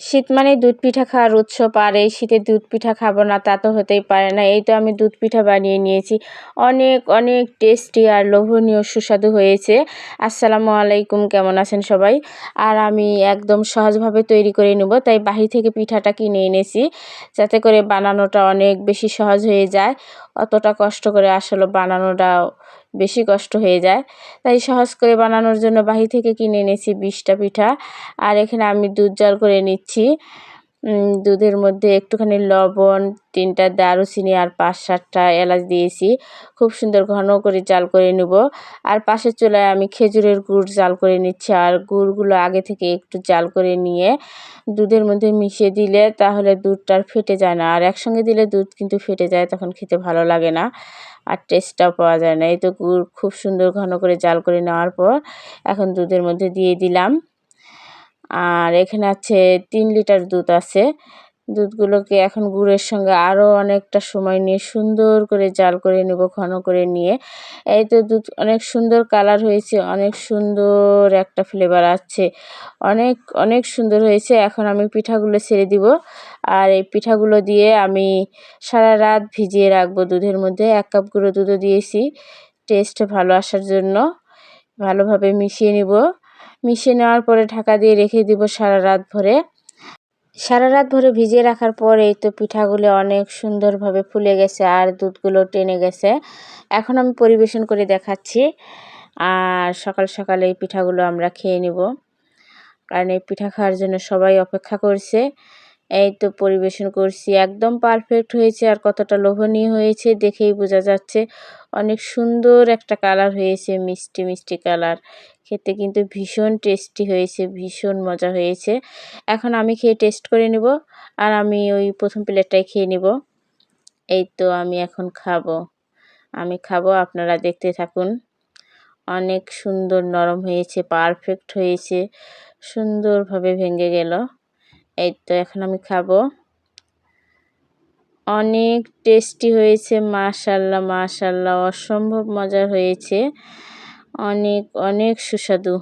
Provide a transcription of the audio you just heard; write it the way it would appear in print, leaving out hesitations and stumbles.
শীত মানে দুধ পিঠা খাওয়ার উৎসব, আর এই শীতে দুধ পিঠা খাবো না তা তো হতেই পারে না। এই তো আমি দুধ পিঠা বানিয়ে নিয়েছি, অনেক অনেক টেস্টি আর লোভনীয় সুস্বাদু হয়েছে। আসসালামু আলাইকুম, কেমন আছেন সবাই? আর আমি একদম সহজভাবে তৈরি করে নেব, তাই বাহির থেকে পিঠাটা কিনে এনেছি যাতে করে বানানোটা অনেক বেশি সহজ হয়ে যায়। অতটা কষ্ট করে আসলে বানানোটা বেশি কষ্ট হয়ে যায়, তাই সহজ করে বানানোর জন্য বাহির থেকে কিনে এনেছি 20টা পিঠা। আর এখানে আমি দুধ জাল করে নিচ্ছি। দুধের মধ্যে একটুখানি লবণ, 3টা দারুচিনি আর 5-7টা এলাচ দিয়েছি। খুব সুন্দর ঘন করে জাল করে নেব। আর পাশের চুলায় আমি খেজুরের গুড় জাল করে নিচ্ছি, আর গুড়গুলো আগে থেকে একটু জাল করে নিয়ে দুধের মধ্যে মিশিয়ে দিলে তাহলে দুধটা আর ফেটে যায় না। আর একসঙ্গে দিলে দুধ কিন্তু ফেটে যায়, তখন খেতে ভালো লাগে না আর টেস্টটাও পাওয়া যায় না। এই তো গুড় খুব সুন্দর ঘন করে জাল করে নেওয়ার পর এখন দুধের মধ্যে দিয়ে দিলাম। আর এখানে আছে 3 লিটার দুধ আছে। দুধগুলোকে এখন গুড়ের সঙ্গে আরও অনেকটা সময় নিয়ে সুন্দর করে জাল করে নেব, ঘন করে নিয়ে। এই তো দুধ অনেক সুন্দর কালার হয়েছে, অনেক সুন্দর একটা ফ্লেভার আসছে, অনেক অনেক সুন্দর হয়েছে। এখন আমি পিঠাগুলো ছেড়ে দিব, আর এই পিঠাগুলো দিয়ে আমি সারা রাত ভিজিয়ে রাখবো দুধের মধ্যে। 1 কাপ গুঁড়ো দুধও দিয়েছি টেস্ট ভালো আসার জন্য। ভালোভাবে মিশিয়ে নিব। মিশিয়ে নেওয়ার পরে ঢাকা দিয়ে রেখে দিব সারা রাত ভরে। সারা রাত ভরে ভিজিয়ে রাখার পর এই তো পিঠাগুলো অনেক সুন্দরভাবে ফুলে গেছে আর দুধগুলো টেনে গেছে। এখন আমি পরিবেশন করে দেখাচ্ছি। আর সকাল সকাল এই পিঠাগুলো আমরা খেয়ে নিব, কারণ এই পিঠা খাওয়ার জন্য সবাই অপেক্ষা করছে। এই তো পরিবেশন করছি, একদম পারফেক্ট হয়েছে আর কতটা লোভনীয় হয়েছে দেখেই বোঝা যাচ্ছে। অনেক সুন্দর একটা কালার হয়েছে, মিষ্টি মিষ্টি কালার। খেতে কিন্তু ভীষণ টেস্টি হয়েছে, ভীষণ মজা হয়েছে। এখন আমি খেয়ে টেস্ট করে নেব, আর আমি ওই প্রথম প্লেটটাই খেয়ে নেব। এই তো আমি এখন খাবো, আপনারা দেখতে থাকুন। অনেক সুন্দর নরম হয়েছে, পারফেক্ট হয়েছে, সুন্দরভাবে ভেঙে গেল। এই তো এখন আমি খাবো। অনেক টেস্টি হয়েছে, মাশাআল্লাহ মাশাআল্লাহ, অসম্ভব মজার হয়েছে, অনেক অনেক সুস্বাদু।